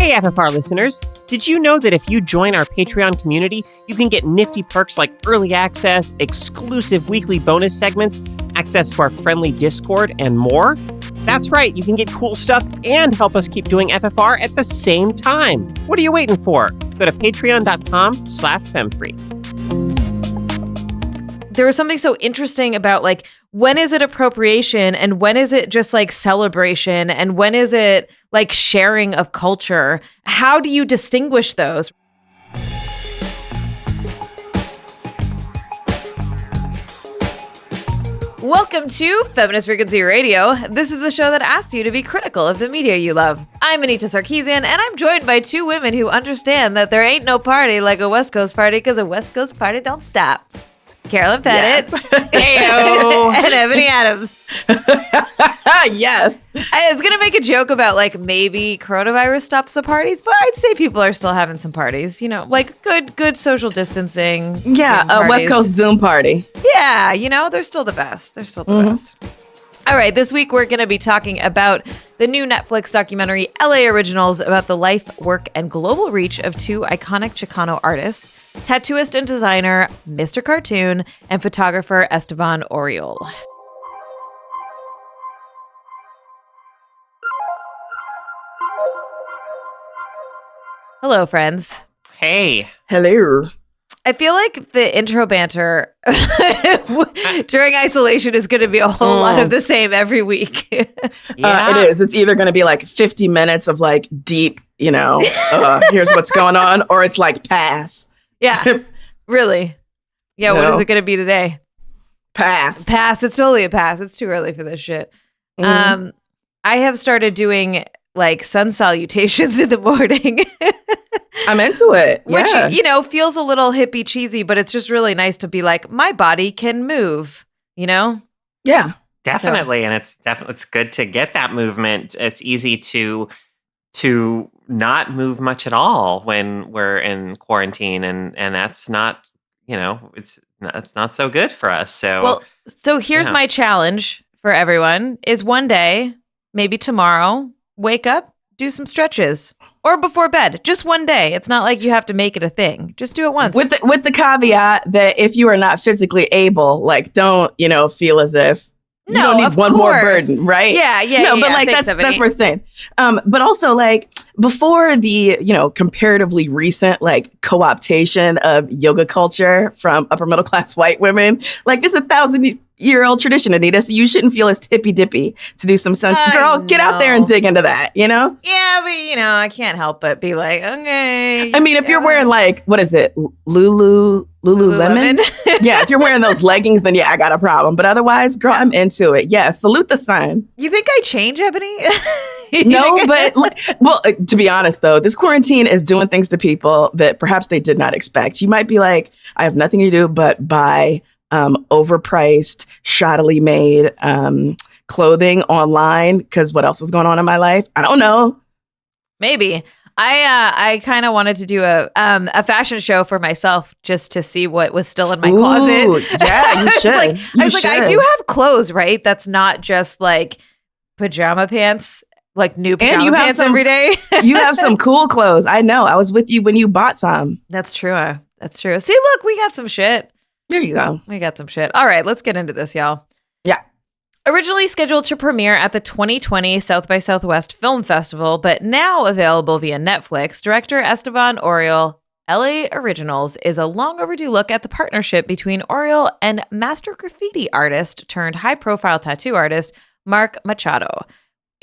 Hey, FFR listeners. Did you know that if you join our Patreon community, you can get nifty perks like early access, exclusive weekly bonus segments, access to our friendly Discord, and more? That's right, you can get cool stuff and help us keep doing FFR at the same time. What are you waiting for? Go to patreon.com/femfreak. There was something so interesting about, like, when is it appropriation and when is it just like celebration and when is it like sharing of culture? How do you distinguish those? Welcome to Feminist Frequency Radio. This is the show that asks you to be critical of the media you love. I'm Anita Sarkeesian, and I'm joined by two women who understand that there ain't no party like a West Coast party because a West Coast party don't stop. Carolyn Pettit. Yes. Heyo. And Ebony Adams. Yes. I was going to make a joke about, like, maybe coronavirus stops the parties, but I'd say people are still having some parties, you know, like good social distancing. Yeah, a West Coast Zoom party. Yeah, you know, they're still the best. They're still the best. All right, this week we're going to be talking about the new Netflix documentary, LA Originals, about the life, work, and global reach of two iconic Chicano artists, tattooist and designer Mr. Cartoon and photographer Estevan Oriol. Hello, friends. Hey. Hello. I feel like the intro banter during isolation is going to be a whole lot of the same every week. Yeah. It is. It's either going to be like 50 minutes of like deep, you know, here's what's going on, or it's like pass. Yeah, really. Yeah, what No. is it going to be today? Pass. Pass. It's totally a pass. It's too early for this shit. Mhm. I have started doing like sun salutations in the morning. I'm into it. Which, Yeah. you know, feels a little hippie cheesy, but it's just really nice to be like, my body can move, you know? Yeah. Definitely, and it's good to get that movement. It's easy to not move much at all when we're in quarantine, and that's not, you know, it's not so good for us. So Here's yeah. my challenge for everyone is one day, maybe tomorrow, wake up, do some stretches. Or before bed, just one day. It's not like you have to make it a thing. Just do it once. With the caveat that if you are not physically able, like, don't, you know, feel as if you don't need one more burden, right? Yeah. No, but like Thanks, that's worth saying. But also, like, before the, you know, comparatively recent like co-optation of yoga culture from upper middle class white women, like, this is a 1,000-year-old tradition, Anita. So you shouldn't feel as tippy dippy to do some sense. Girl, get out there and dig into that, you know? Yeah, but you know, I can't help but be like, okay. I mean, if you're wearing like, what is it, Lululemon? Yeah, if you're wearing those leggings, then yeah, I got a problem. But otherwise, girl, I'm into it. Yeah, salute the sun. You think I change, Ebony? No, but well, to be honest, though, this quarantine is doing things to people that perhaps they did not expect. You might be like, I have nothing to do but buy overpriced, shoddily made clothing online because what else is going on in my life? I don't know. Maybe. I kind of wanted to do a fashion show for myself just to see what was still in my closet. Yeah, you should. I was like, I do have clothes, right? That's not just like pajama pants, like new pajama pants every day. You have some cool clothes. I know. I was with you when you bought some. That's true. That's true. See, look, we got some shit. There you go. We got some shit. All right, let's get into this, y'all. Yeah. Originally scheduled to premiere at the 2020 South by Southwest Film Festival, but now available via Netflix, director Estevan Oriol, LA Originals is a long overdue look at the partnership between Oriol and master graffiti artist turned high-profile tattoo artist Mark Machado,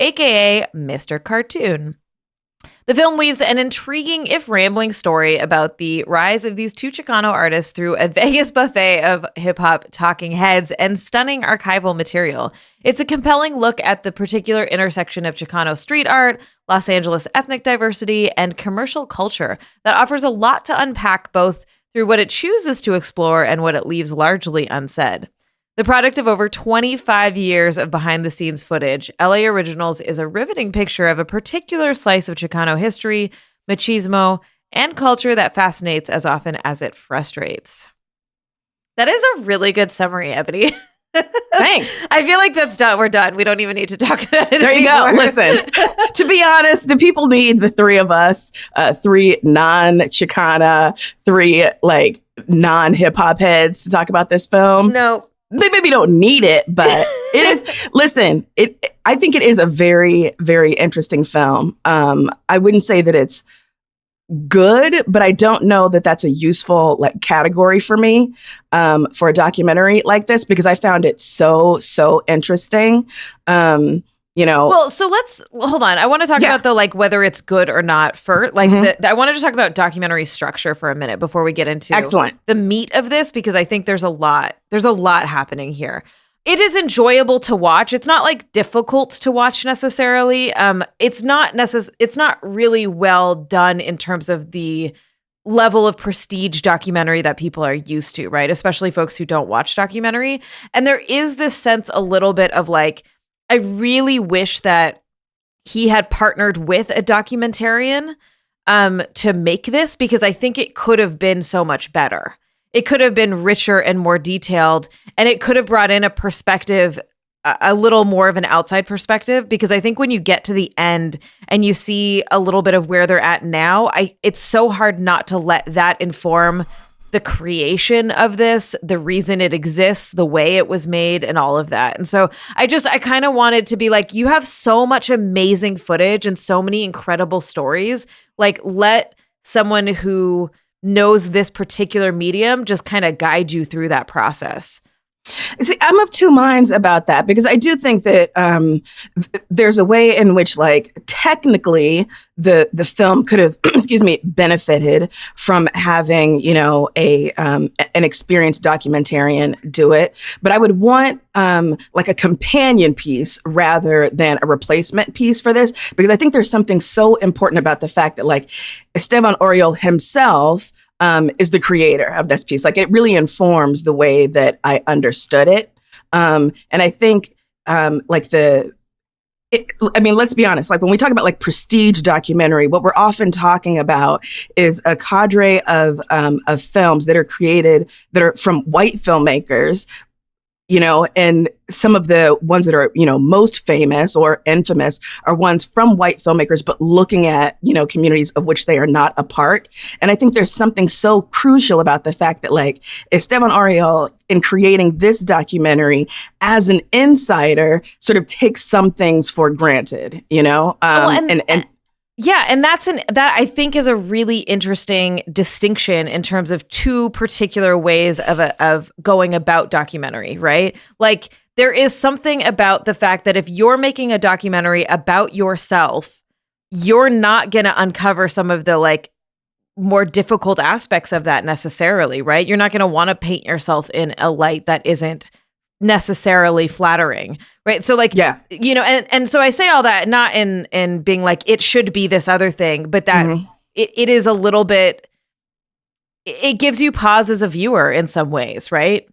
aka Mr. Cartoon. The film weaves an intriguing, if rambling, story about the rise of these two Chicano artists through a Vegas buffet of hip-hop talking heads and stunning archival material. It's a compelling look at the particular intersection of Chicano street art, Los Angeles ethnic diversity, and commercial culture that offers a lot to unpack both through what it chooses to explore and what it leaves largely unsaid. The product of over 25 years of behind-the-scenes footage, LA Originals is a riveting picture of a particular slice of Chicano history, machismo, and culture that fascinates as often as it frustrates. That is a really good summary, Ebony. Thanks. I feel like that's done. We're done. We don't even need to talk about it There you anymore. go. Listen, to be honest, do people need the three of us, three non-Chicana, three like non-hip hop heads to talk about this film? No. They maybe don't need it, but it is. Listen, I think it is a very, very interesting film. I wouldn't say that it's good, but I don't know that that's a useful like category for me for a documentary like this, because I found it so interesting. Well, so let's hold on. I want to talk about the like whether it's good or not for like I wanted to talk about documentary structure for a minute before we get into the meat of this, because I think there's a lot happening here. It is enjoyable to watch. It's not like difficult to watch necessarily. It's not really well done in terms of the level of prestige documentary that people are used to, right? Especially folks who don't watch documentary. And there is this sense a little bit of like, I really wish that he had partnered with a documentarian to make this, because I think it could have been so much better. It could have been richer and more detailed, and it could have brought in a perspective, a little more of an outside perspective, because I think when you get to the end and you see a little bit of where they're at now, it's so hard not to let that inform the creation of this, the reason it exists, the way it was made, and all of that. And so I kind of wanted to be like, you have so much amazing footage and so many incredible stories. Like, let someone who knows this particular medium just kind of guide you through that process. See, I'm of two minds about that, because I do think that there's a way in which, like, technically the film could have, benefited from having, an experienced documentarian do it. But I would want like a companion piece rather than a replacement piece for this, because I think there's something so important about the fact that, like, Estevan Oriol himself is the creator of this piece. Like, it really informs the way that I understood it. And I think let's be honest, like when we talk about like prestige documentary, what we're often talking about is a cadre of films that are created, that are from white filmmakers, and some of the ones that are, most famous or infamous are ones from white filmmakers, but looking at, communities of which they are not a part. And I think there's something so crucial about the fact that, like, Estevan Oriol, in creating this documentary as an insider, sort of takes some things for granted, Yeah, and that I think is a really interesting distinction in terms of two particular ways of going about documentary, right? Like, there is something about the fact that if you're making a documentary about yourself, you're not going to uncover some of the like more difficult aspects of that necessarily, right? You're not going to want to paint yourself in a light that isn't necessarily flattering, right? So like, yeah, and so I say all that not in being like it should be this other thing, but that it is a little bit, it gives you pause as a viewer in some ways, right?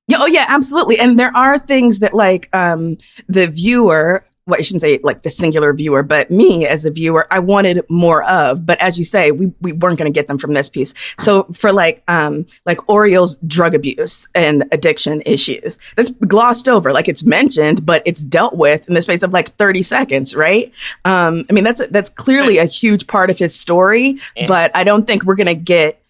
Yeah, oh yeah, absolutely. And there are things that, like, the viewer, well, I shouldn't say like the singular viewer, but me as a viewer, I wanted more of. But as you say, we weren't going to get them from this piece. So for like Oriol's drug abuse and addiction issues, that's glossed over. Like, it's mentioned, but it's dealt with in the space of like 30 seconds, right? That's clearly a huge part of his story, but I don't think we're going to get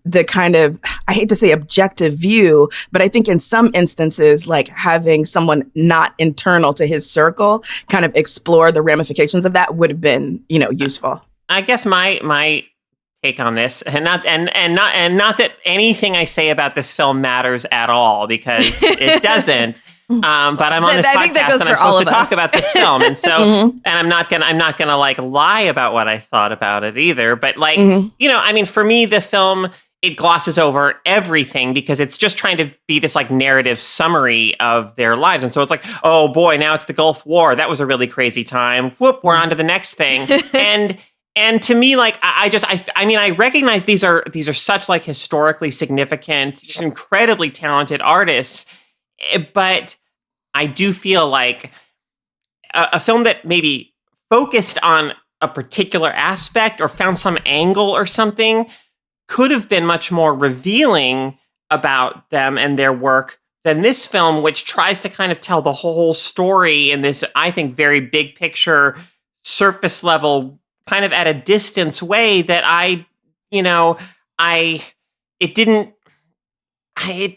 the kind of, I hate to say objective view, but I think in some instances, like having someone not internal to his circle kind of explore the ramifications of that would have been, useful. I guess my take on this, and not that anything I say about this film matters at all, because it doesn't. But I'm on this podcast and I'm supposed to talk about this film, and so and I'm not gonna like lie about what I thought about it either. But like for me, the film, it glosses over everything because it's just trying to be this like narrative summary of their lives, and so it's like, oh boy, now it's the Gulf War. That was a really crazy time. Whoop, we're on to the next thing. And to me, like, I recognize these are such like historically significant, just incredibly talented artists, but I do feel like a film that maybe focused on a particular aspect or found some angle or something could have been much more revealing about them and their work than this film, which tries to kind of tell the whole story in this, I think, very big picture, surface level, kind of at a distance way that it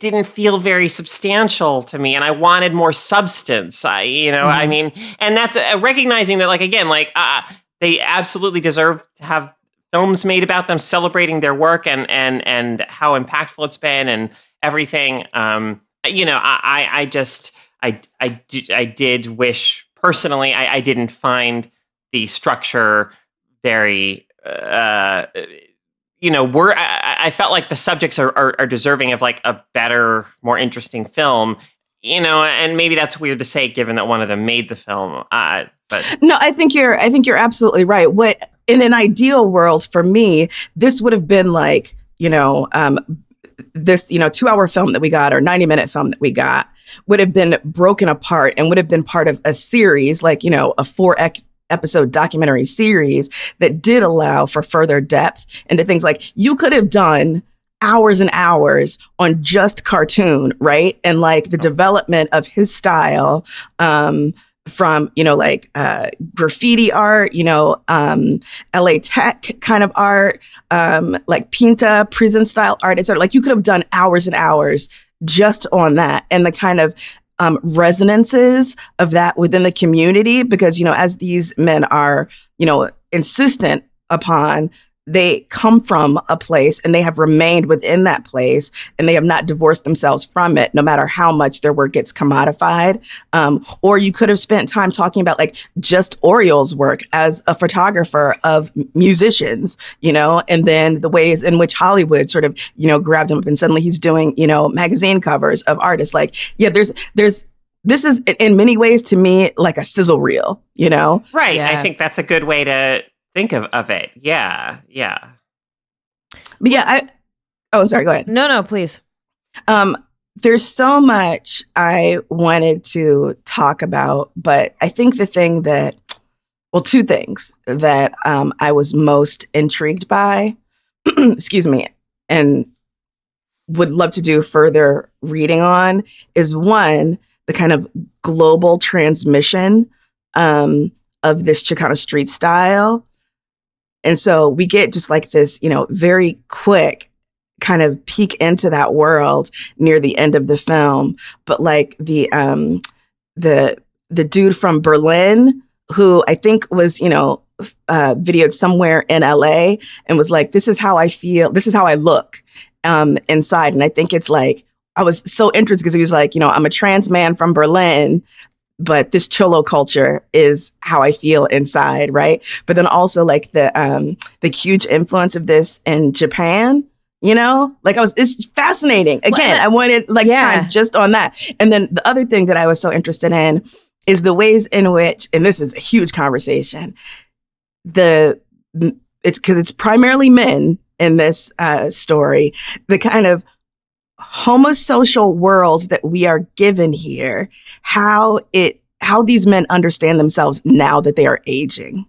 didn't feel very substantial to me, and I wanted more substance. I mean, and that's recognizing that, like, again, like they absolutely deserve to have films made about them, celebrating their work and how impactful it's been and everything. I did wish personally I didn't find the structure very. I felt like the subjects are deserving of like a better, more interesting film, and maybe that's weird to say given that one of them made the film. But no, I think you're absolutely right. What in an ideal world for me, this would have been like, this, 2-hour film that we got or 90-minute film that we got would have been broken apart and would have been part of a series, like, a 4-episode documentary series that did allow for further depth into things. Like, you could have done hours and hours on just cartoon, right? And like the development of his style, from, graffiti art, LA Tech kind of art, like Pinta, prison style art, etc. Like, you could have done hours and hours just on that, and the kind of resonances of that within the community, because, as these men are, insistent upon, they come from a place and they have remained within that place and they have not divorced themselves from it, no matter how much their work gets commodified. Or you could have spent time talking about like just Oriol's work as a photographer of musicians, and then the ways in which Hollywood sort of, grabbed him up and suddenly he's doing, magazine covers of artists. Like, yeah, this is in many ways to me like a sizzle reel, Right. Yeah. I think that's a good way to think of it. Yeah. But yeah, sorry, go ahead. No, please. There's so much I wanted to talk about, but I think two things that I was most intrigued by, excuse me, and would love to do further reading on is one, the kind of global transmission of this Chicano street style. And so we get just like this, very quick kind of peek into that world near the end of the film. But like the dude from Berlin, who I think was, videoed somewhere in LA and was like, this is how I feel. This is how I look inside. And I think it's like, I was so interested because he was like, I'm a trans man from Berlin, but this cholo culture is how I feel inside, right? But then also like the huge influence of this in Japan, it's fascinating. Again, I wanted time just on that. And then the other thing that I was so interested in is the ways in which, and this is a huge conversation, it's because it's primarily men in this story, the kind of homosocial world that we are given here, how these men understand themselves now that they are aging.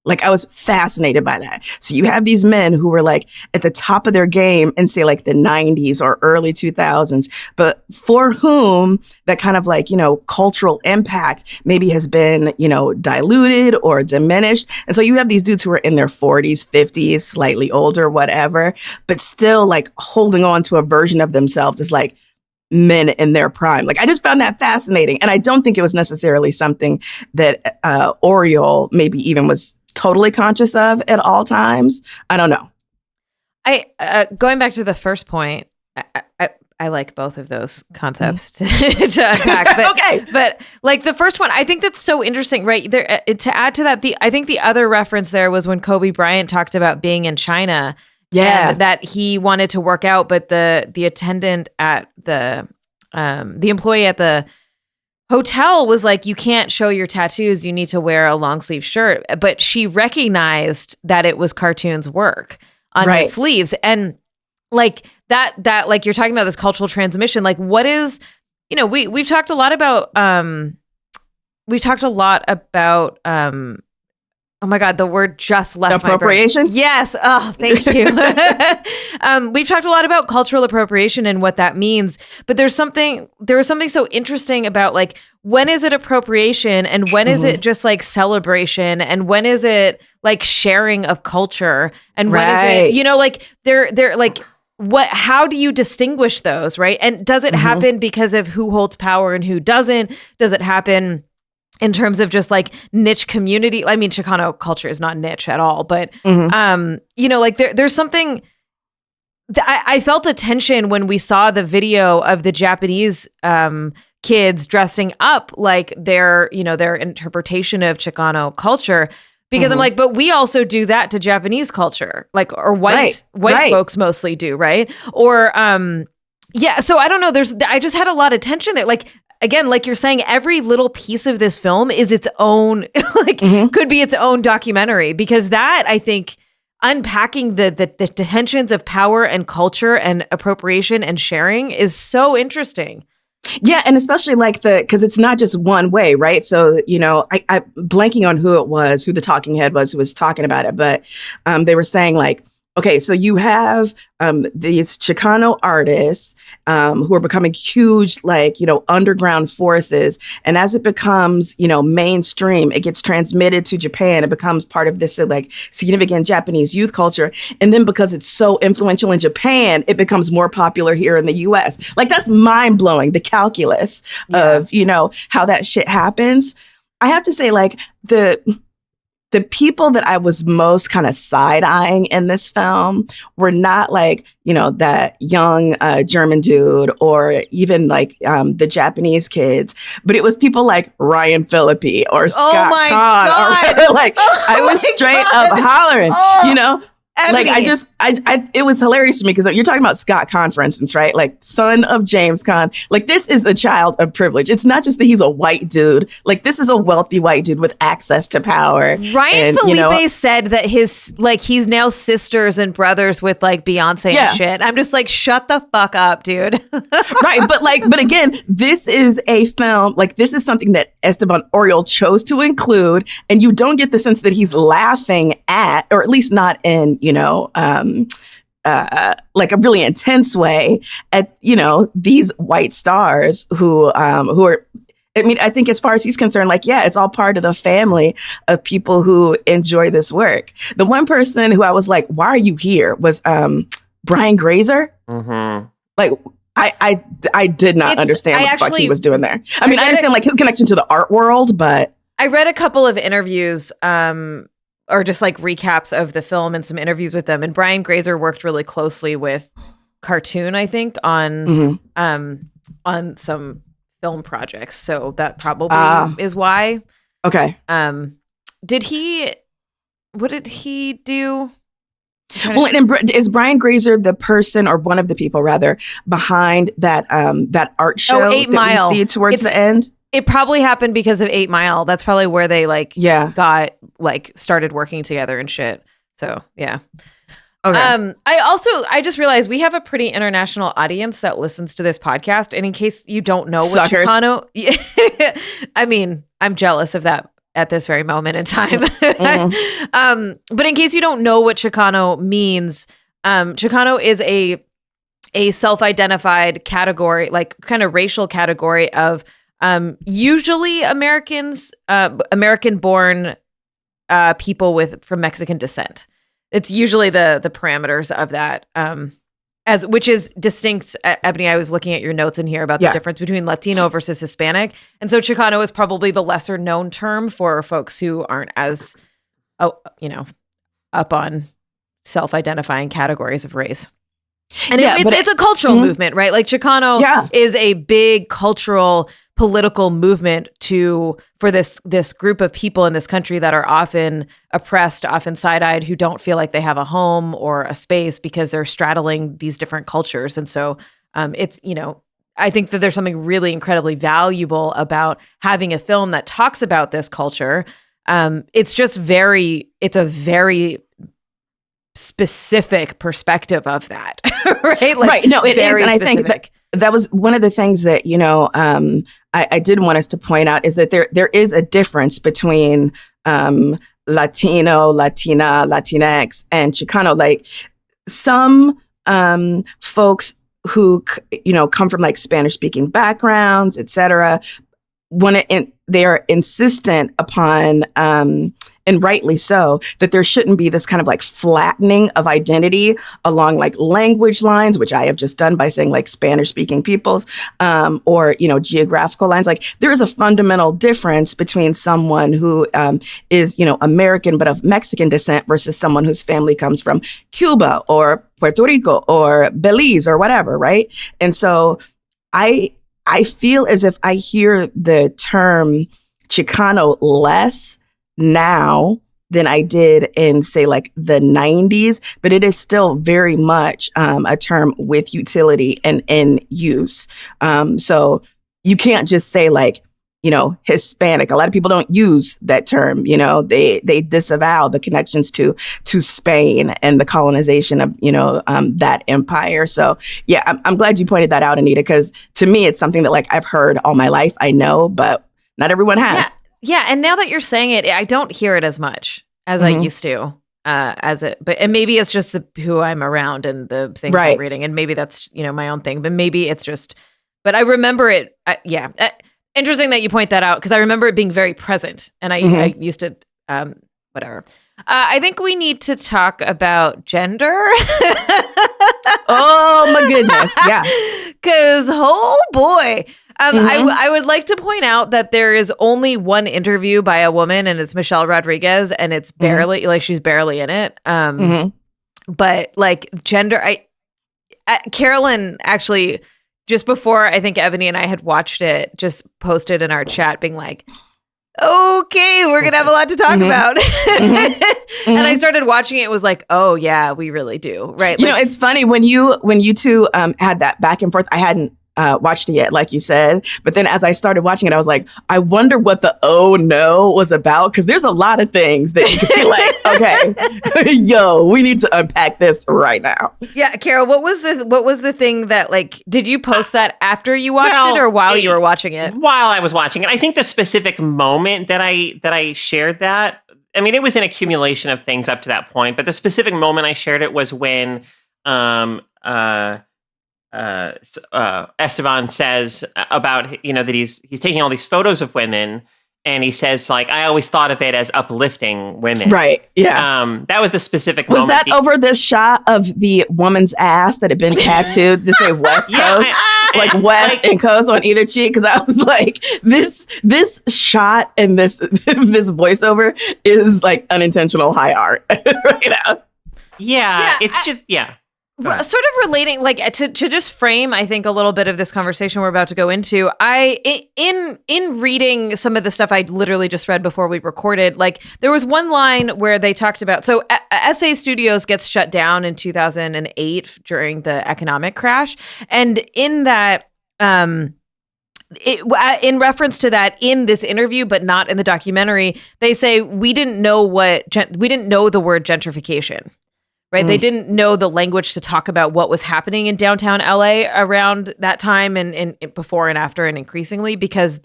Like, I was fascinated by that. So you have these men who were like at the top of their game in, say, like the 90s or early 2000s, but for whom that kind of like, cultural impact maybe has been, diluted or diminished. And so you have these dudes who are in their 40s, 50s, slightly older, whatever, but still like holding on to a version of themselves as like men in their prime. Like, I just found that fascinating. And I don't think it was necessarily something that Oriol maybe even was totally conscious of at all times. I don't know. Going back to the first point, I like both of those concepts to unpack. But, okay. But like the first one, I think that's so interesting, right? There, to add to that, I think the other reference there was when Kobe Bryant talked about being in China. Yeah. And that he wanted to work out, but the attendant at the employee at the hotel was like, you can't show your tattoos. You need to wear a long sleeve shirt. But she recognized that it was Cartoon's work on his sleeves. And like that like you're talking about this cultural transmission, like what is, we've talked a lot about oh my God, the word just left appropriation. My brain. Yes. Oh, thank you. We've talked a lot about cultural appropriation and what that means, but there was something so interesting about like, when is it appropriation and when is it just like celebration and when is it like sharing of culture and when is it, like they're like, how do you distinguish those, right? And does it happen because of who holds power and who doesn't? Does it happen in terms of just like niche community? I mean, Chicano culture is not niche at all, but like there's something that I felt a tension when we saw the video of the Japanese kids dressing up like their interpretation of Chicano culture. Because I'm like, but we also do that to Japanese culture, like, or white folks mostly do, right? Or, so I don't know. I just had a lot of tension there. Like, again, like you're saying, every little piece of this film is its own, could be its own documentary. Because that, I think, unpacking the tensions of power and culture and appropriation and sharing is so interesting. Yeah. And especially like because it's not just one way, right? So, I blanking on who the talking head was who was talking about it, but they were saying like, okay, so you have these Chicano artists who are becoming huge, like, underground forces. And as it becomes, mainstream, it gets transmitted to Japan. It becomes part of this like significant Japanese youth culture. And then because it's so influential in Japan, it becomes more popular here in the US. Like, that's mind blowing, the calculus of, how that shit happens. I have to say, like, the people that I was most kind of side-eyeing in this film were not like, that young German dude or even like the Japanese kids, but it was people like Ryan Phillippe or Scott Conn. Or like, I was straight up hollering, Ebony. Like it was hilarious to me because you're talking about Scott Conn, for instance, right? Like, son of James Conn. Like, this is a child of privilege. It's not just that he's a white dude. Like, this is a wealthy white dude with access to power. Ryan Phillippe said that he's now sisters and brothers with like Beyonce and shit. I'm just like, shut the fuck up, dude. Right. But again, this is a film, like, this is something that Estevan Oriol chose to include. And you don't get the sense that he's laughing at, or at least not in, like a really intense way at, these white stars who are, I mean, I think as far as he's concerned, like, yeah, it's all part of the family of people who enjoy this work. The one person who I was like, why are you here? Was Brian Grazer. Like, I did not understand what the fuck he was doing there. I mean, I understand like his connection to the art world, but I read a couple of interviews, or just like recaps of the film and some interviews with them. And Brian Grazer worked really closely with Cartoon, I think, on some film projects. So that probably is why. Okay. What did he do? Well, and is Brian Grazer the person, or one of the people rather, behind that art show 8 Mile. We see towards the end? It probably happened because of 8 Mile. That's probably where they got started working together and shit. So yeah. Okay. I just realized we have a pretty international audience that listens to this podcast. And in case you don't know what Chicano, I mean, I'm jealous of that at this very moment in time. But in case you don't know what Chicano means, Chicano is a self-identified category, like kind of racial category of usually American-born people from Mexican descent. It's usually the parameters of that, which is distinct. Ebony, I was looking at your notes in here about the difference between Latino versus Hispanic, and so Chicano is probably the lesser known term for folks who aren't as, up on self-identifying categories of race. And it's a cultural movement, right? Like Chicano is a big cultural, political movement for this group of people in this country that are often oppressed, often side-eyed, who don't feel like they have a home or a space because they're straddling these different cultures. And so it's, I think that there's something really incredibly valuable about having a film that talks about this culture. It's a very specific perspective of that, right? Like, right. No, it is. And I think that was one of the things that, I did want us to point out is that there is a difference between Latino, Latina, Latinx, and Chicano, like some folks who, come from like Spanish speaking backgrounds, et cetera, they are insistent upon, and rightly so, that there shouldn't be this kind of like flattening of identity along like language lines, which I have just done by saying like Spanish speaking peoples, or, geographical lines. Like there is a fundamental difference between someone who is, American but of Mexican descent versus someone whose family comes from Cuba or Puerto Rico or Belize or whatever, right? And so I feel as if I hear the term Chicano less now than I did in, say, like the 90s, but it is still very much a term with utility and in use. So you can't just say like, Hispanic. A lot of people don't use that term. They disavow the connections to Spain and the colonization of, that empire. So yeah, I'm glad you pointed that out, Anita, because to me, it's something that like I've heard all my life. I know, but not everyone has. Yeah. And now that you're saying it, I don't hear it as much as I used to. And maybe it's just who I'm around and the things I'm reading, and maybe that's, my own thing, but maybe it's just, but I remember it. Interesting that you point that out, because I remember it being very present, and I used to, whatever. I think we need to talk about gender. Oh my goodness. Yeah. Because, oh boy. I would like to point out that there is only one interview by a woman, and it's Michelle Rodriguez, and it's barely, like, she's barely in it. But like gender, Carolyn actually, just before I think Ebony and I had watched it, just posted in our chat being like, okay, we're going to have a lot to talk about. And I started watching it. It was like, oh yeah, we really do. Right. Like, it's funny when you two had that back and forth, I hadn't watched it yet, like you said. But then as I started watching it, I was like, I wonder what the oh no was about. Because there's a lot of things that you could be like, okay, yo, we need to unpack this right now. Yeah, Carol, what was the thing that, like, did you post that after you watched it or while you were watching it? While I was watching it. I think the specific moment that I shared that, I mean, it was an accumulation of things up to that point, but the specific moment I shared it was when Estevan says about, that he's taking all these photos of women, and he says, like, I always thought of it as uplifting women. Right. Yeah. That was the specific was moment. Was that over this shot of the woman's ass that had been tattooed to say West Coast? Like West and Coast on either cheek? Because I was like, this shot and this voiceover is like unintentional high art right now. Yeah. It's just, yeah. Sort of relating, like, to just frame, I think, a little bit of this conversation we're about to go into. In reading some of the stuff I literally just read before we recorded, like, there was one line where they talked about, so SA Studios gets shut down in 2008 during the economic crash, and in that, in reference to that, in this interview, but not in the documentary, they say we didn't know the word gentrification. Right. They didn't know the language to talk about what was happening in downtown LA around that time and before and after, and increasingly, because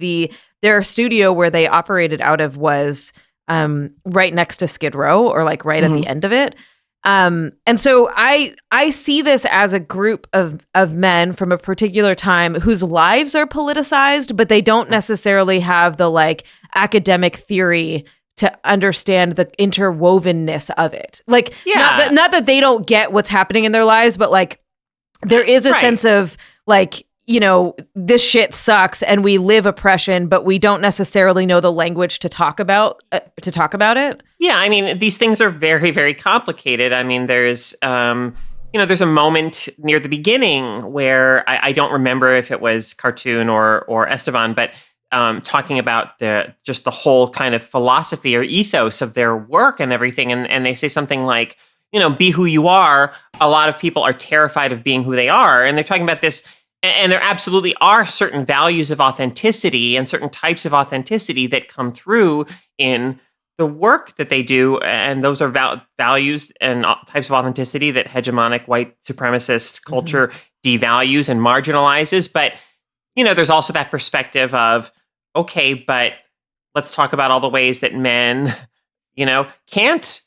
their studio where they operated out of was right next to Skid Row, or like right at the end of it. And so I see this as a group of men from a particular time whose lives are politicized, but they don't necessarily have the like academic theory to understand the interwovenness of it. Like, not that they don't get what's happening in their lives, but like there is a sense of like, this shit sucks and we live oppression, but we don't necessarily know the language to talk about it. Yeah. I mean, these things are very, very complicated. I mean, there's a moment near the beginning where I don't remember if it was Cartoon or Estevan, but talking about the whole kind of philosophy or ethos of their work and everything. And they say something like, be who you are. A lot of people are terrified of being who they are. And they're talking about this. And there absolutely are certain values of authenticity and certain types of authenticity that come through in the work that they do. And those are values and types of authenticity that hegemonic white supremacist culture devalues and marginalizes. But, there's also that perspective of, okay, but let's talk about all the ways that men can't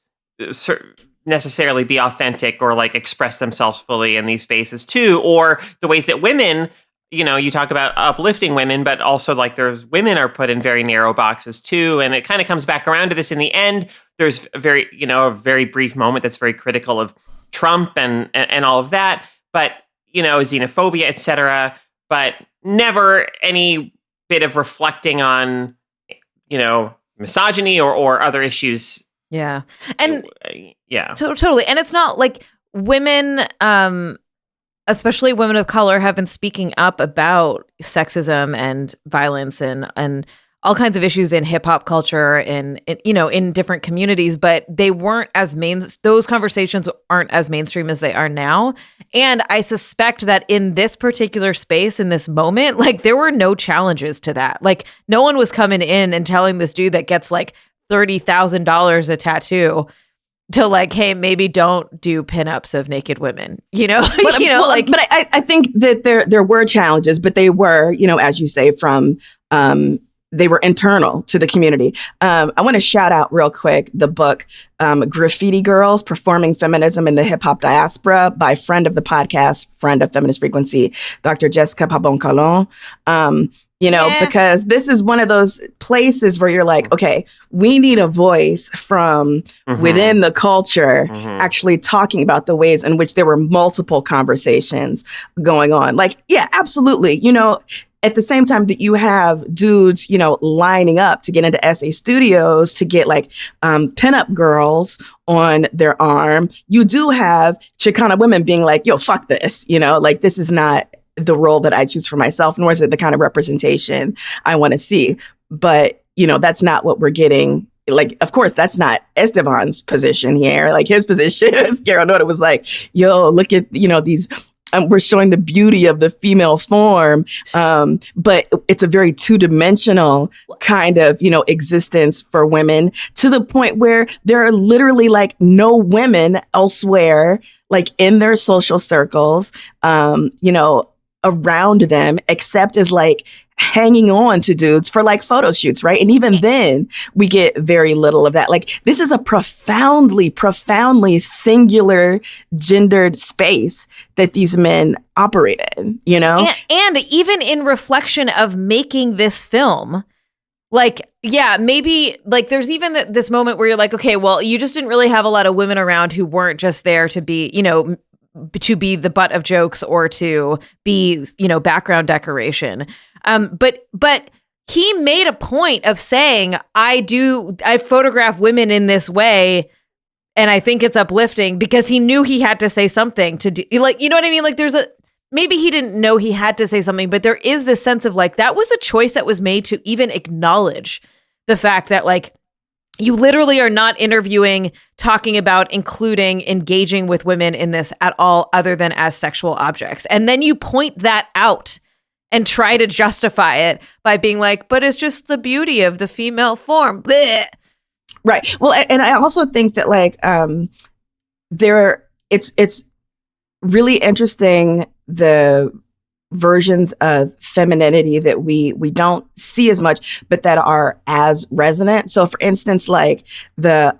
necessarily be authentic or like express themselves fully in these spaces too, or the ways that women, you talk about uplifting women, but also like there's women are put in very narrow boxes too. And it kind of comes back around to this in the end. There's a very brief moment that's very critical of Trump and all of that, but, xenophobia, et cetera, but never any bit of reflecting on, misogyny or other issues. Yeah. And yeah, totally. And it's not like women, especially women of color, have been speaking up about sexism and violence and all kinds of issues in hip hop culture and in different communities, but they weren't as those conversations aren't as mainstream as they are now. And I suspect that in this particular space, in this moment, like there were no challenges to that. Like no one was coming in and telling this dude that gets like $30,000 a tattoo to like, hey, maybe don't do pinups of naked women, But I think that there were challenges, but they were, as you say, from they were internal to the community. I want to shout out real quick the book Graffiti Girls Performing Feminism in the Hip Hop Diaspora by friend of the podcast, friend of Feminist Frequency, Dr. Jessica Pabon-Calon. Because this is one of those places where you're like, okay, we need a voice from within the culture actually talking about the ways in which there were multiple conversations going on. Like, yeah, absolutely. At the same time that you have dudes, lining up to get into SA Studios to get like pinup girls on their arm, you do have Chicano women being like, yo, fuck this, like this is not the role that I choose for myself, nor is it the kind of representation I want to see. But, that's not what we're getting. Like, of course, that's not Estevan's position here. Like his position, as Carol noted, was like, yo, look at, these we're showing the beauty of the female form, but it's a very two-dimensional kind of, existence for women to the point where there are literally like no women elsewhere, like in their social circles, around them, except as like hanging on to dudes for like photo shoots, right? And even then we get very little of that. Like this is a profoundly singular gendered space that these men operate in, And even in reflection of making this film, like, yeah, maybe like there's even this moment where you're like, okay, well, you just didn't really have a lot of women around who weren't just there to be, to be the butt of jokes or to be, background decoration. But he made a point of saying, I photograph women in this way, and I think it's uplifting, because he knew he had to say something to do, like, you know what I mean? Like maybe he didn't know he had to say something, but there is this sense of like, that was a choice that was made to even acknowledge the fact that like, you literally are not interviewing, talking about, including, engaging with women in this at all other than as sexual objects. And then you point that out and try to justify it by being like, but it's just the beauty of the female form. Blech. Right. Well, and I also think that like it's really interesting the versions of femininity that we don't see as much, but that are as resonant. So for instance, like the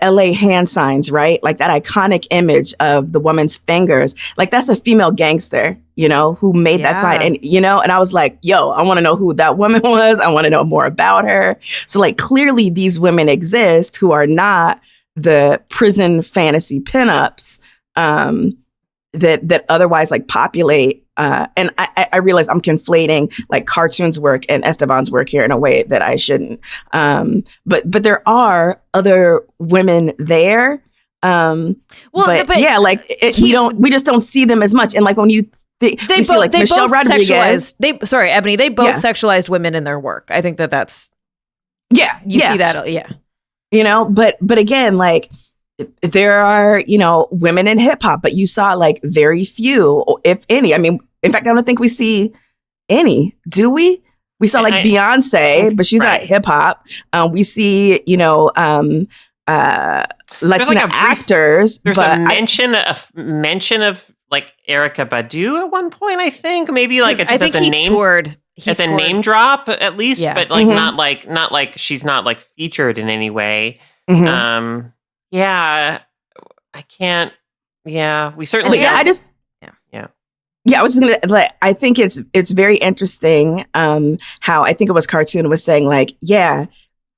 LA hand signs, right? Like that iconic image of the woman's fingers, like that's a female gangster, who made that sign. And, and I was like, yo, I want to know who that woman was. I want to know more about her. So like clearly these women exist who are not the prison fantasy pinups that otherwise like populate. And I realize I'm conflating like cartoons work and Estevan's work here in a way that I shouldn't. But there are other women there. But yeah, like we just don't see them as much. And like when you see like Michelle Rodriguez, Ebony, they both sexualized women in their work. I think that's you see that, but again, like there are, women in hip hop, but you saw like very few, if any. I mean, in fact, I don't think we see any. Do we? We saw like Beyonce, but she's not hip hop. We see, Latina actors. There's a mention of like Erykah Badu at one point. I think maybe like it just I think has a he name. toured as a name drop at least, but like Mm-hmm. not like she's not like featured in any way. Mm-hmm. Yeah, I can't. Yeah, we certainly. I just. Yeah, I was just gonna like. I think it's very interesting. How I think it was Cartoon was saying like, yeah,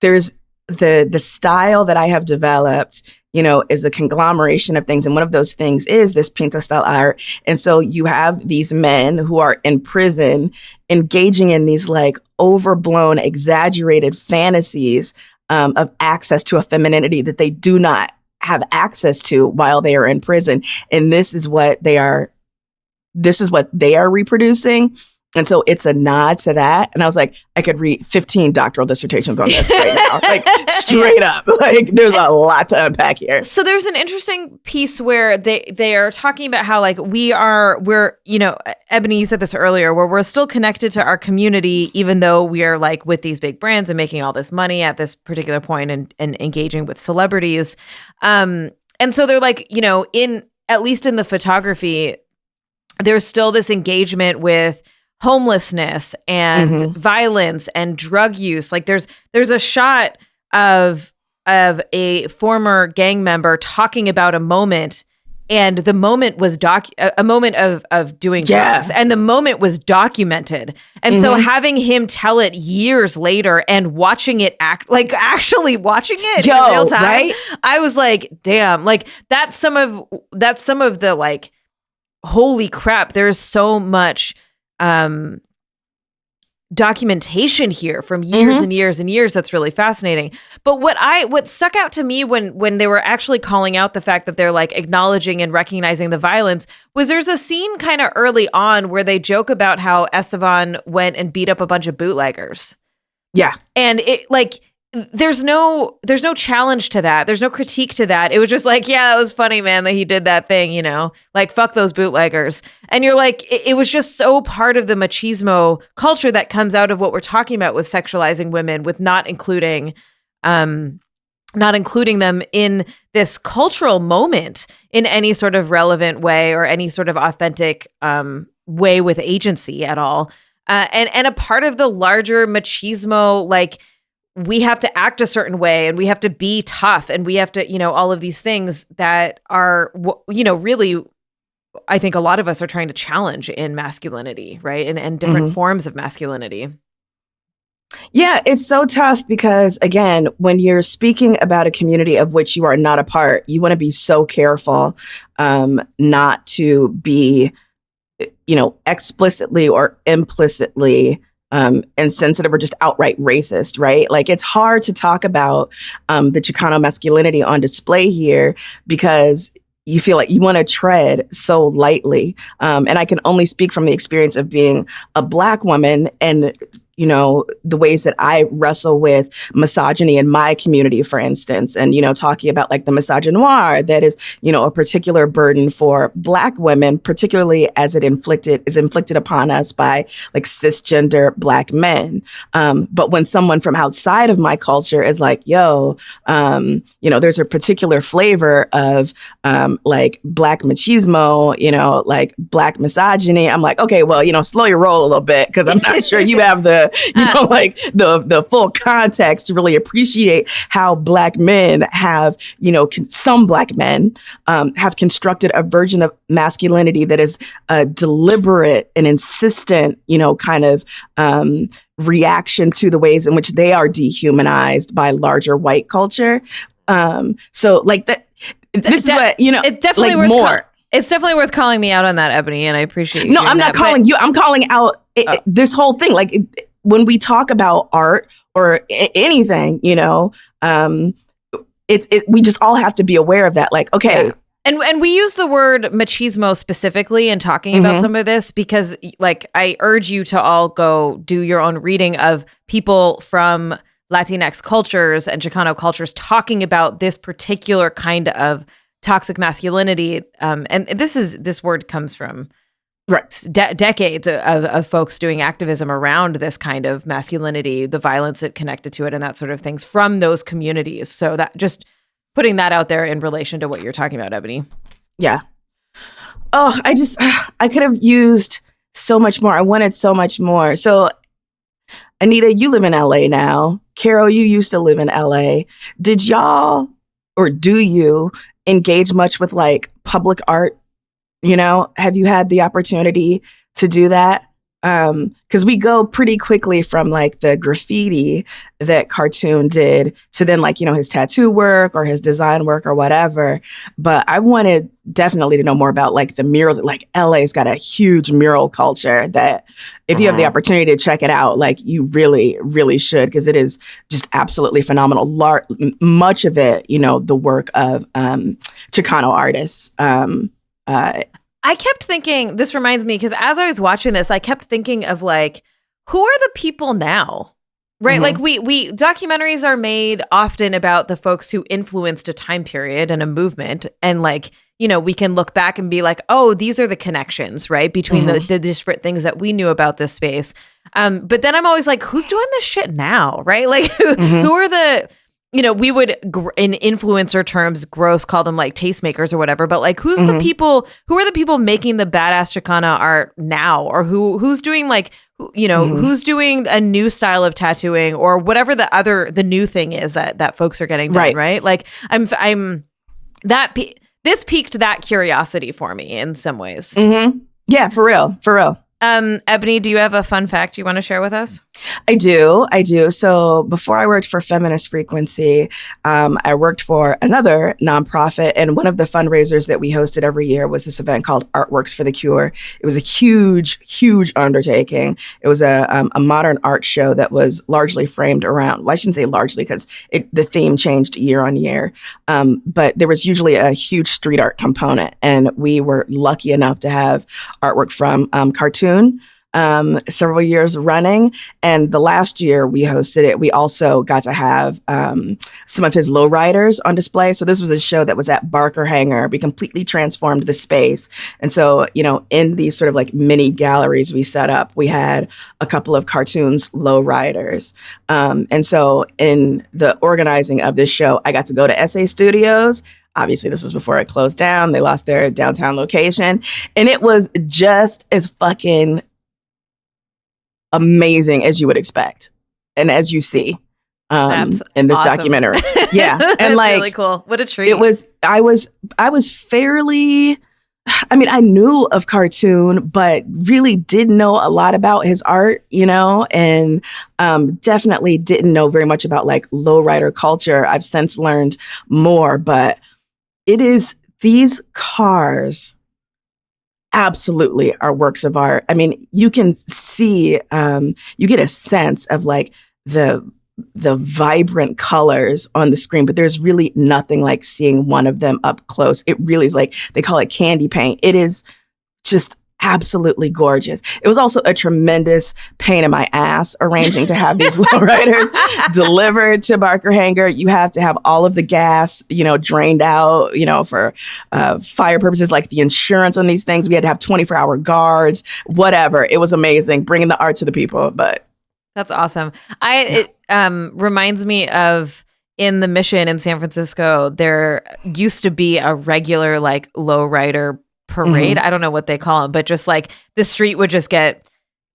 there's the style that I have developed, is a conglomeration of things, and one of those things is this pinta style art. And so you have these men who are in prison, engaging in these like overblown, exaggerated fantasies of access to a femininity that they do not have access to while they are in prison, and this is what they are reproducing. And so it's a nod to that. And I was like, I could read 15 doctoral dissertations on this right now. Like straight up. Like there's a lot to unpack here. So there's an interesting piece where they are talking about how like we're, Ebony, you said this earlier, where we're still connected to our community, even though we are like with these big brands and making all this money at this particular point and engaging with celebrities. And so they're like, at least in the photography, there's still this engagement with homelessness and violence and drug use. Like there's a shot of a former gang member talking about a moment, and the moment was a moment of doing drugs, and the moment was documented. And so having him tell it years later and watching it actually watching it in real time, right? I was like, damn, like that's some of the like, holy crap, there's so much documentation here from years and years and years. That's really fascinating. But what stuck out to me when they were actually calling out the fact that they're like acknowledging and recognizing the violence was there's a scene kind of early on where they joke about how Estevan went and beat up a bunch of bootleggers. Yeah. And it like there's no challenge to that. There's no critique to that. It was just like, yeah, it was funny, man, that he did that thing, like fuck those bootleggers. And you're like, it was just so part of the machismo culture that comes out of what we're talking about with sexualizing women, with not including them in this cultural moment in any sort of relevant way or any sort of authentic way with agency at all. And a part of the larger machismo, like, we have to act a certain way and we have to be tough and we have to, all of these things that are, really, I think a lot of us are trying to challenge in masculinity, right? And different forms of masculinity. Yeah, it's so tough because, again, when you're speaking about a community of which you are not a part, you want to be so careful not to be, explicitly or implicitly insensitive or just outright racist, right? Like it's hard to talk about the Chicano masculinity on display here because you feel like you want to tread so lightly. And I can only speak from the experience of being a Black woman and the ways that I wrestle with misogyny in my community, for instance, and, talking about like the misogynoir that is, a particular burden for Black women, particularly as it is inflicted upon us by like cisgender Black men. But when someone from outside of my culture is like, there's a particular flavor of like Black machismo, like Black misogyny, I'm like, okay, well, slow your roll a little bit because I'm not sure you have the the full context to really appreciate how Black men have, some Black men have constructed a version of masculinity that is a deliberate and insistent, kind of reaction to the ways in which they are dehumanized by larger white culture. So like that, this is what, it's definitely like worth more. It's definitely worth calling me out on that, Ebony, and I appreciate you. No, I'm not calling you. I'm calling out this whole thing. Like when we talk about art or anything, we just all have to be aware of that. Like, okay. Yeah. And we use the word machismo specifically in talking about some of this because, like, I urge you to all go do your own reading of people from Latinx cultures and Chicano cultures talking about this particular kind of toxic masculinity. And this word comes from decades of folks doing activism around this kind of masculinity, the violence it connected to it, and that sort of things from those communities. So that just putting that out there in relation to what you're talking about, Ebony. Yeah. Oh, I could have used so much more. I wanted so much more. So Anita, you live in LA now. Carol, you used to live in LA. Did y'all, or do you engage much with like public art? You know, have you had the opportunity to do that? Because we go pretty quickly from like the graffiti that Cartoon did to then like, you know, his tattoo work or his design work or whatever. But I wanted definitely to know more about like the murals. Like LA's got a huge mural culture that if you have the opportunity to check it out, like you really, really should, because it is just absolutely phenomenal. Much of it, you know, the work of Chicano artists. I kept thinking, this reminds me, because as I was watching this, I kept thinking of like, who are the people now? Right? Like we documentaries are made often about the folks who influenced a time period and a movement. And like, you know, we can look back and be like, oh, these are the connections, right? Between the disparate things that we knew about this space. But then I'm always like, who's doing this shit now? Right? Like who are the, you know, we would in influencer terms, gross, call them like tastemakers or whatever. But like, who's the people? Who are the people making the badass Chicana art now, or who's doing like, you know, who's doing a new style of tattooing or whatever the new thing is that folks are getting done, right? Like, this piqued that curiosity for me in some ways. Yeah, for real. Ebony, do you have a fun fact you want to share with us? I do. So before I worked for Feminist Frequency, I worked for another nonprofit, and one of the fundraisers that we hosted every year was this event called Artworks for the Cure. It was a huge, huge undertaking. It was a modern art show that was largely framed around, well, I shouldn't say largely because the theme changed year on year, but there was usually a huge street art component, and we were lucky enough to have artwork from Cartoon several years running. And the last year we hosted it, we also got to have some of his lowriders on display. So this was a show that was at Barker Hangar. We completely transformed the space. And so, you know, in these sort of like mini galleries we set up, we had a couple of Cartoon's lowriders. And so in the organizing of this show, I got to go to SA Studios. Obviously, this was before it closed down. They lost their downtown location. And it was just as fucking amazing as you would expect and as you see in this documentary. Yeah. And like, really cool. What a treat. I was fairly, I mean, I knew of Cartoon, but really didn't know a lot about his art, you know, and definitely didn't know very much about like lowrider culture. I've since learned more, but it is these cars absolutely are works of art. I mean, you can see, you get a sense of like the vibrant colors on the screen, but there's really nothing like seeing one of them up close. It really is like, they call it candy paint. It is just absolutely gorgeous. It was also a tremendous pain in my ass arranging to have these lowriders delivered to Barker Hangar. You have to have all of the gas, you know, drained out, you know, for fire purposes, like the insurance on these things. We had to have 24-hour guards, whatever. It was amazing bringing the art to the people, but. That's awesome. It reminds me of in the Mission in San Francisco, there used to be a regular like lowrider parade. I don't know what they call it, but just like the street would just get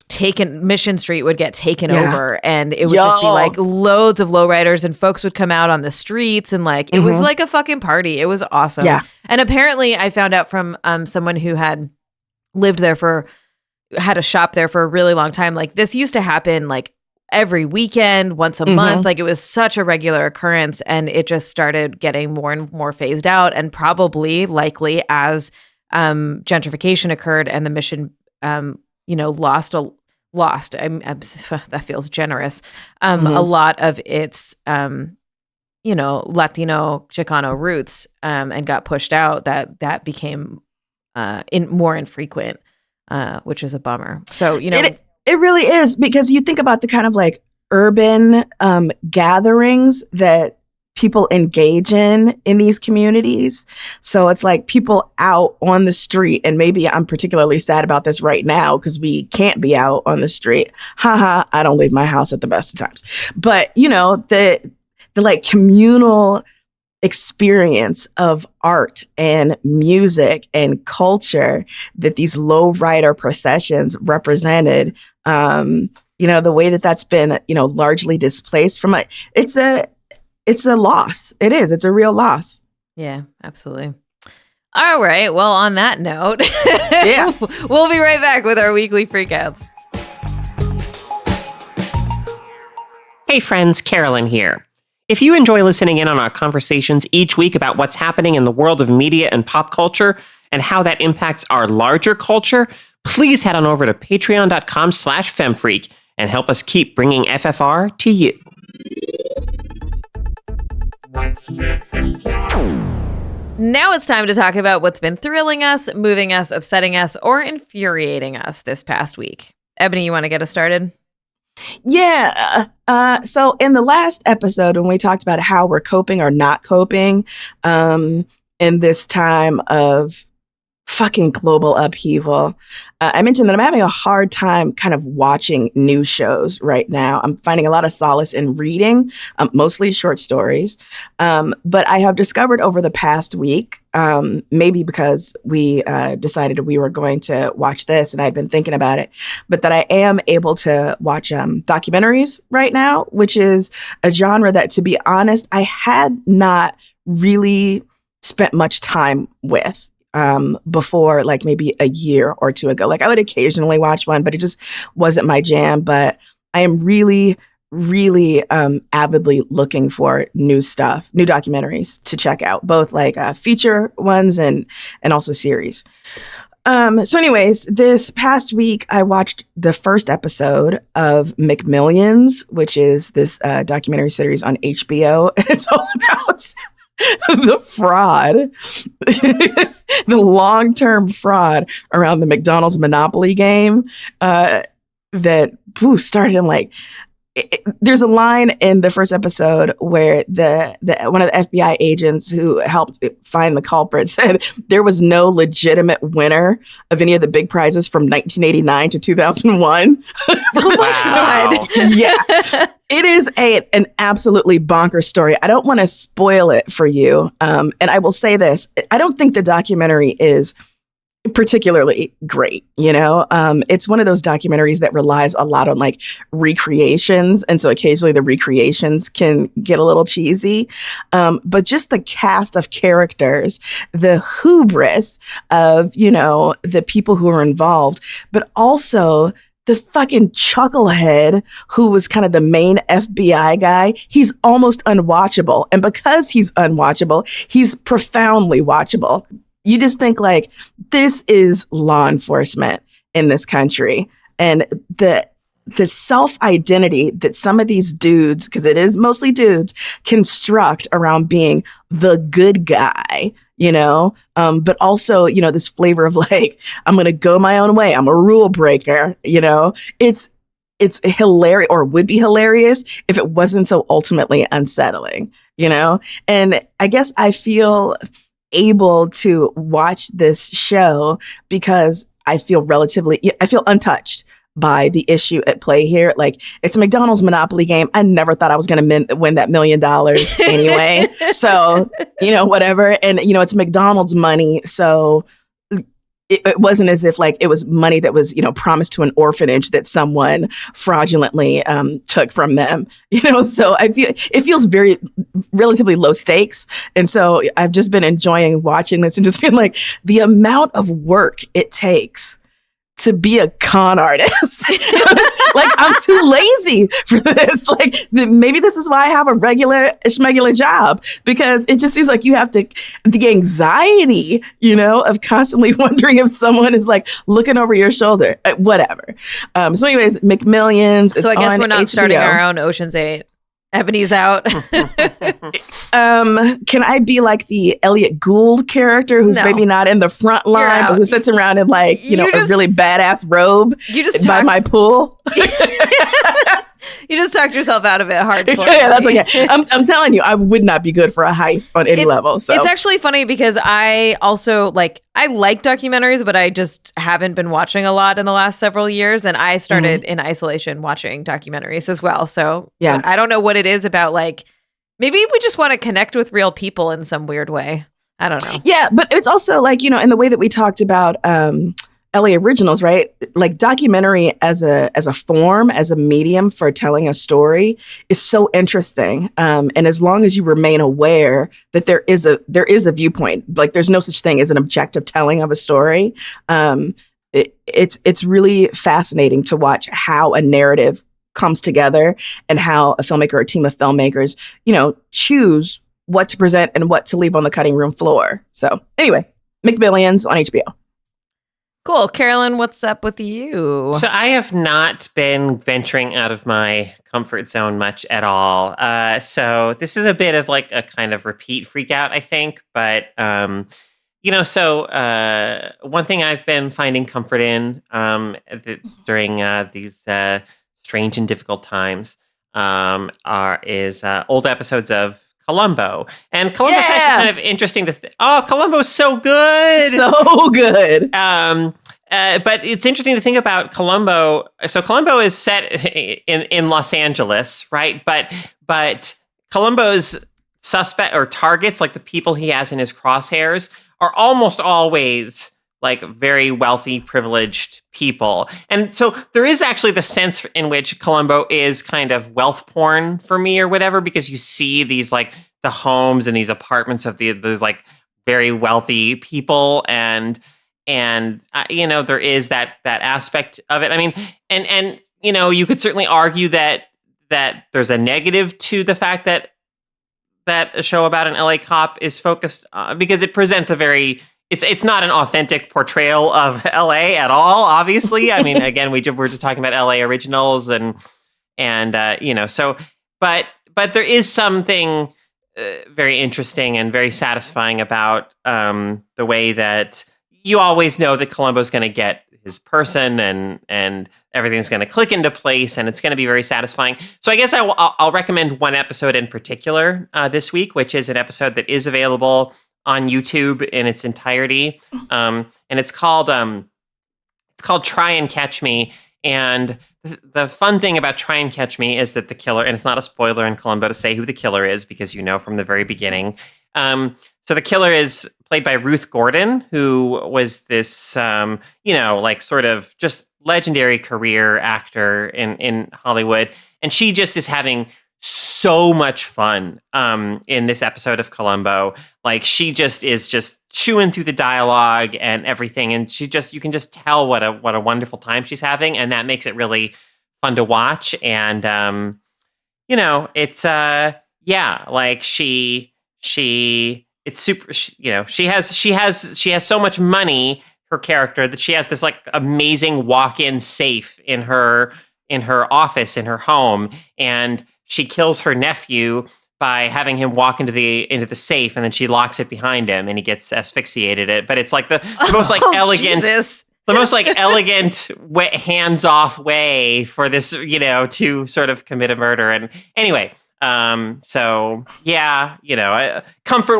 taken, Mission Street would get taken over, and it would just be like loads of lowriders, and folks would come out on the streets, and like it was like a fucking party. It was awesome. Yeah. And apparently I found out from someone who had lived there had a shop there for a really long time, like this used to happen like every weekend, once a month. Like it was such a regular occurrence, and it just started getting more and more phased out, and probably likely as gentrification occurred and the Mission, you know, lost that feels generous, a lot of its, you know, Latino Chicano roots, and got pushed out, that became more infrequent, which is a bummer. So, you know, it really is, because you think about the kind of like urban gatherings that people engage in these communities. So it's like people out on the street, and maybe I'm particularly sad about this right now because we can't be out on the street. Haha, I don't leave my house at the best of times. But, you know, the like communal experience of art and music and culture that these lowrider processions represented, the way that that's been, largely displaced from it's a loss. It is. It's a real loss. Yeah, absolutely. All right. Well, on that note, yeah, we'll be right back with our weekly freakouts. Hey friends, Carolyn here. If you enjoy listening in on our conversations each week about what's happening in the world of media and pop culture and how that impacts our larger culture, please head on over to patreon.com/femfreak and help us keep bringing FFR to you. What's your freakout? Now it's time to talk about what's been thrilling us, moving us, upsetting us, or infuriating us this past week. Ebony, you want to get us started? Yeah. So in the last episode, when we talked about how we're coping or not coping in this time of fucking global upheaval, I mentioned that I'm having a hard time kind of watching new shows right now. I'm finding a lot of solace in reading, mostly short stories. But I have discovered over the past week, maybe because we decided we were going to watch this and I'd been thinking about it, but that I am able to watch documentaries right now, which is a genre that, to be honest, I had not really spent much time with. Before, like maybe a year or two ago. Like I would occasionally watch one, but it just wasn't my jam. But I am really, really avidly looking for new stuff, new documentaries to check out, both like feature ones and also series. So anyways, this past week, I watched the first episode of McMillions, which is this documentary series on HBO. And it's all about the fraud, the long-term fraud around the McDonald's Monopoly game that started in there's a line in the first episode where the one of the FBI agents who helped find the culprit said there was no legitimate winner of any of the big prizes from 1989 to 2001. Oh my God. Yeah. It is an absolutely bonkers story. I don't want to spoil it for you. And I will say this. I don't think the documentary is particularly great. It's one of those documentaries that relies a lot on like recreations. And so occasionally the recreations can get a little cheesy. But just the cast of characters, the hubris of, the people who are involved, but also the fucking chucklehead who was kind of the main FBI guy, he's almost unwatchable. And because he's unwatchable, he's profoundly watchable. You just think like, this is law enforcement in this country. And the self-identity that some of these dudes, because it is mostly dudes, construct around being the good guy, but also, this flavor of like, I'm going to go my own way. I'm a rule breaker, it's hilarious, or would be hilarious if it wasn't so ultimately unsettling, and I guess I feel able to watch this show because I feel untouched by the issue at play here. Like, it's a McDonald's Monopoly game. I never thought I was going to win that $1 million anyway. So, whatever. And, it's McDonald's money. So it wasn't as if like it was money that was, promised to an orphanage that someone fraudulently took from them, so it feels very relatively low stakes. And so I've just been enjoying watching this and just being like, the amount of work it takes to be a con artist. Like, I'm too lazy for this. Like, maybe this is why I have a schmegular job, because it just seems like you have the anxiety, of constantly wondering if someone is like looking over your shoulder, whatever. So anyways, McMillions. So I guess we're not HBO. Starting our own Ocean's 8. Ebony's out. Can I be like the Elliot Gould character who's maybe not in the front line, but who sits around in like, a really badass robe by my pool? You just talked yourself out of it hardcore. Yeah, that's okay. I'm telling you, I would not be good for a heist on any level. So it's actually funny because I also I like documentaries, but I just haven't been watching a lot in the last several years. And I started in isolation watching documentaries as well. So yeah, I don't know what it is about. Like, maybe we just want to connect with real people in some weird way. I don't know. Yeah, but it's also like, in the way that we talked about LA Originals, right? Like documentary as a form, as a medium for telling a story is so interesting. And as long as you remain aware that there is a viewpoint, like there's no such thing as an objective telling of a story. It's really fascinating to watch how a narrative comes together and how a filmmaker or a team of filmmakers, choose what to present and what to leave on the cutting room floor. So anyway, McMillions on HBO. Cool. Carolyn, what's up with you? So I have not been venturing out of my comfort zone much at all. So this is a bit of like a kind of repeat freak out, I think. But, one thing I've been finding comfort in during these strange and difficult times is old episodes of Columbo. And Columbo's actually kind of interesting to Columbo's so good. So good. But it's interesting to think about Columbo. So Columbo is set in Los Angeles, right? But Columbo's suspect or targets, like the people he has in his crosshairs, are almost always like very wealthy, privileged people. And so there is actually the sense in which Columbo is kind of wealth porn for me or whatever, because you see these like the homes and these apartments of the like very wealthy people. And there is that aspect of it. I mean, and you could certainly argue that there's a negative to the fact that a show about an LA cop is focused because it presents a very It's not an authentic portrayal of LA at all, obviously. I mean, again, we're just talking about LA Originals but there is something very interesting and very satisfying about the way that you always know that Columbo's going to get his person and everything's going to click into place and it's going to be very satisfying. So I guess I'll recommend one episode in particular this week, which is an episode that is available on YouTube in its entirety. And it's called Try and Catch Me. And the fun thing about Try and Catch Me is that the killer, and it's not a spoiler in Columbo to say who the killer is because from the very beginning. So the killer is played by Ruth Gordon, who was this, sort of just legendary career actor in Hollywood. And she just is having so much fun in this episode of Columbo. Like she just is just chewing through the dialogue and everything, and you can just tell what a wonderful time she's having, and that makes it really fun to watch. And it's like it's super. She has so much money, her character, that she has this like amazing walk-in safe in her office in her home, and she kills her nephew by having him walk into the safe, and then she locks it behind him, and he gets asphyxiated. But it's like the most like elegant, Jesus. the most like elegant, hands-off way for this, to sort of commit a murder. And anyway, comfort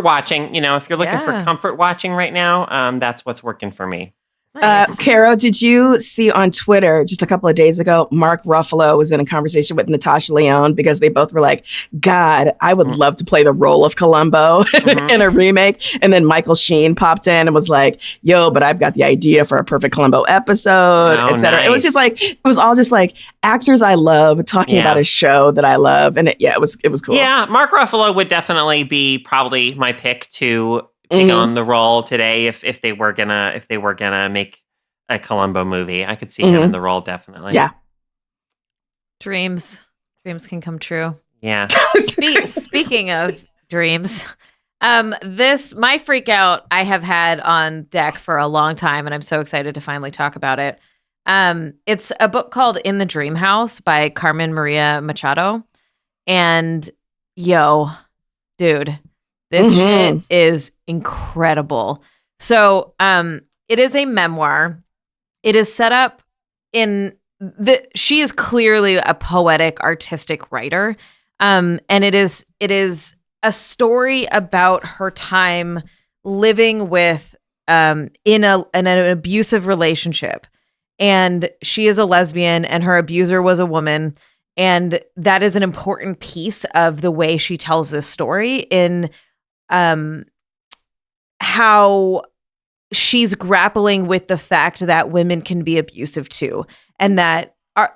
watching. If you're looking for comfort watching right now, that's what's working for me. Nice. Caro, did you see on Twitter just a couple of days ago, Mark Ruffalo was in a conversation with Natasha Lyonne because they both were like, God, I would love to play the role of Columbo in a remake. And then Michael Sheen popped in and was like, yo, but I've got the idea for a perfect Columbo episode, etc. Nice. It was just like, it was all just like actors I love talking about a show that I love. And it was cool. Yeah, Mark Ruffalo would definitely be probably my pick to take on the role today if they were gonna make a Columbo movie. I could see him in the role definitely. Yeah. Dreams can come true. Yeah. Speaking of dreams, my freak out I have had on deck for a long time, and I'm so excited to finally talk about it. It's a book called In the Dream House by Carmen Maria Machado. And dude, this shit is incredible. So it is a memoir. It is set up she is clearly a poetic, artistic writer. And it is a story about her time living with in an abusive relationship. And she is a lesbian and her abuser was a woman. And that is an important piece of the way she tells this story in how she's grappling with the fact that women can be abusive too, and that are,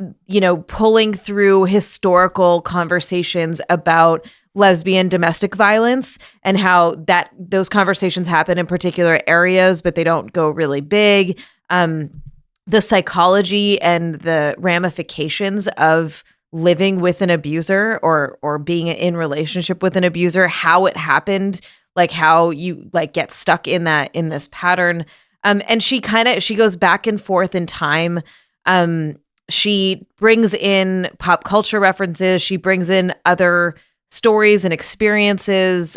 pulling through historical conversations about lesbian domestic violence and how those conversations happen in particular areas, but they don't go really big. The psychology and the ramifications of living with an abuser or being in relationship with an abuser, how it happened, like how you like get stuck in this pattern. And she goes back and forth in time. She brings in pop culture references. She brings in other stories and experiences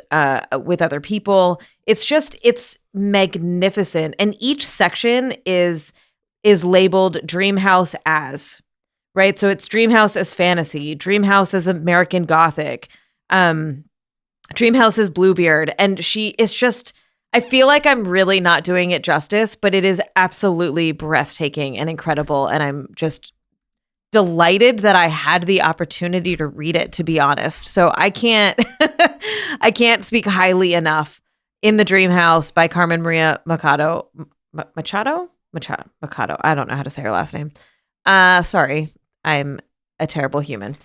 with other people. It's magnificent. And each section is labeled Dreamhouse as, right? So it's Dreamhouse as fantasy, Dreamhouse as American Gothic, Dreamhouse as Bluebeard. And I feel like I'm really not doing it justice, but it is absolutely breathtaking and incredible. And I'm just delighted that I had the opportunity to read it, to be honest. So I can't speak highly enough. In the Dreamhouse by Carmen Maria Machado. Machado. I don't know how to say her last name. Sorry. I'm a terrible human.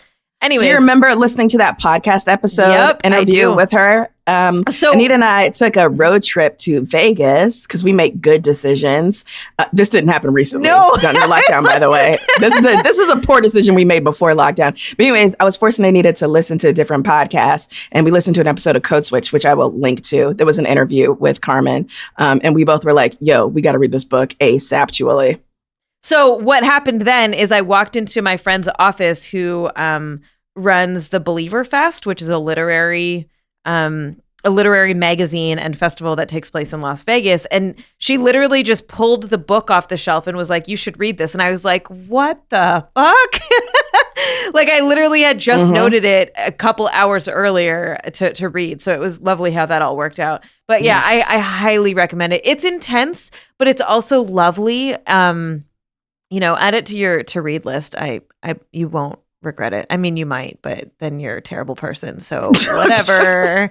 Anyways. Do you remember listening to that podcast episode interview with her? So Anita and I took a road trip to Vegas because we make good decisions. This didn't happen recently. No. During the lockdown, by the way. This is a poor decision we made before lockdown. But anyways, I was forcing Anita to listen to different podcasts, and we listened to an episode of Code Switch, which I will link to. There was an interview with Carmen, and we both were like, "Yo, we got to read this book ASAPually." So what happened then is I walked into my friend's office who runs the Believer Fest, which is a literary magazine and festival that takes place in Las Vegas. And she literally just pulled the book off the shelf and was like, "You should read this." And I was like, "What the fuck?" Like I literally had just noted it a couple hours earlier to read. So it was lovely how that all worked out. But yeah, I highly recommend it. It's intense, but it's also lovely. Add it to your to read list. You won't regret it. I mean, you might, but then you're a terrible person. So whatever.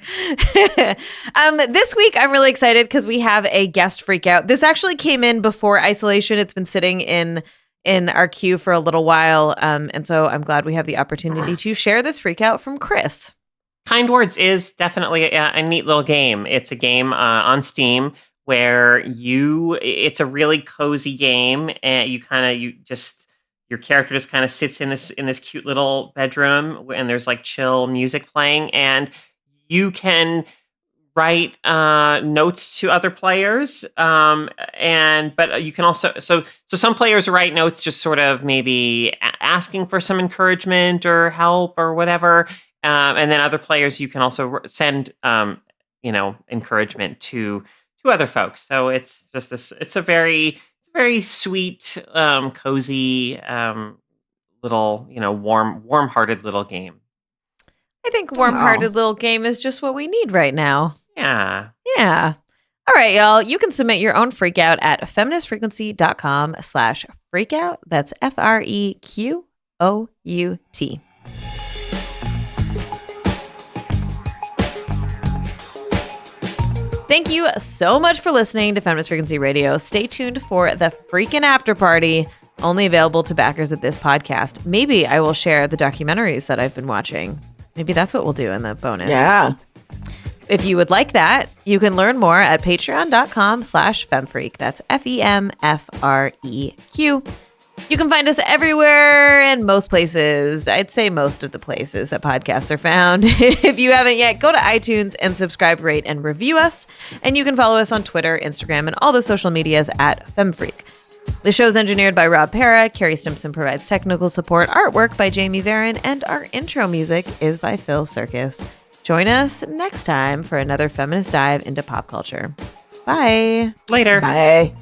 This week, I'm really excited because we have a guest freak out. This actually came in before isolation. It's been sitting in our queue for a little while. And so I'm glad we have the opportunity to share this freak out from Chris. Kind Words is definitely a neat little game. It's a game on Steam where it's a really cozy game, and your character just kind of sits in this cute little bedroom, and there's like chill music playing, and you can write notes to other players, but you can also so some players write notes just sort of maybe asking for some encouragement or help or whatever, and then other players you can also send encouragement to other folks. So it's just this. It's a very sweet, cozy, little, warm-hearted little game. I think warm-hearted little game is just what we need right now. Yeah. Yeah. All right, y'all. You can submit your own freak out at feministfrequency.com/freakout. That's FREQOUT. Thank you so much for listening to Feminist Frequency Radio. Stay tuned for the freaking after party, only available to backers of this podcast. Maybe I will share the documentaries that I've been watching. Maybe that's what we'll do in the bonus. Yeah. If you would like that, you can learn more at patreon.com/femfreak. That's FEMFREQ. You can find us everywhere and most places. I'd say most of the places that podcasts are found. If you haven't yet, go to iTunes and subscribe, rate, and review us. And you can follow us on Twitter, Instagram, and all the social medias at FemFreak. The show's engineered by Rob Para. Carrie Stimson provides technical support, artwork by Jamie Varon, and our intro music is by Phil Circus. Join us next time for another feminist dive into pop culture. Bye. Later. Bye.